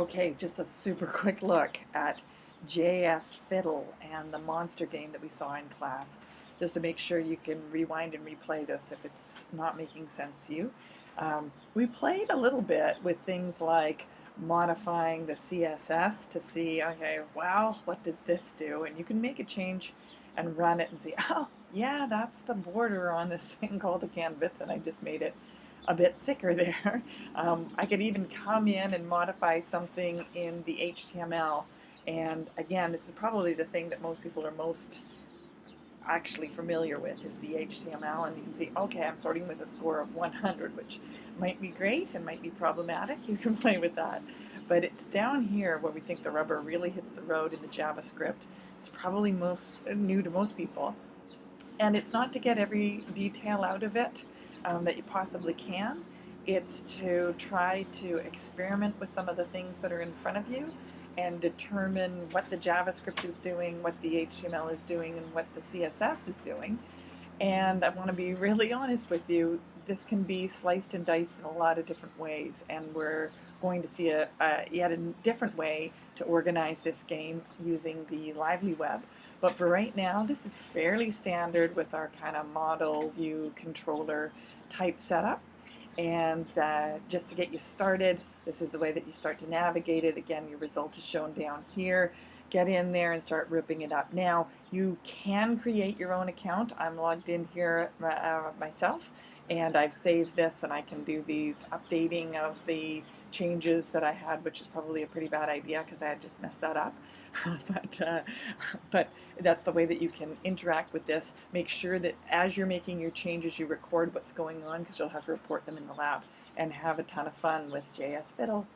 Okay, just a super quick look at jsFiddle and the monster game that we saw in class, just to make sure you can rewind and replay this if it's not making sense to you. We played a little bit with things like modifying the CSS to see, okay, well, what does this do? And you can make a change and run it and see, oh, yeah, that's the border on this thing called a canvas, and I just made it a bit thicker there. I could even come in and modify something in the HTML. And again, this is probably the thing that most people are most actually familiar with is the HTML. And you can see, okay, I'm starting with a score of 100, which might be great and might be problematic. You can play with that. But it's down here where we think the rubber really hits the road in the JavaScript. It's probably most new to most people. And it's not to get every detail out of it that you possibly can. It's to try to experiment with some of the things that are in front of you and determine what the JavaScript is doing, what the HTML is doing, and what the CSS is doing. And I want to be really honest with you, this can be sliced and diced in a lot of different ways, and we're going to see yet a different way to organize this game using the Lively Web. But for right now, this is fairly standard with our kind of model view controller type setup. And just to get you started, this is the way that you start to navigate it. Again, your result is shown down here. Get in there and start ripping it up. Now, you can create your own account. I'm logged in here myself, and I've saved this, and I can do these updating of the changes that I had, which is probably a pretty bad idea because I had just messed that up. But that's the way that you can interact with this. Make sure that as you're making your changes, you record what's going on because you'll have to report them in the lab, and have a ton of fun with jsFiddle.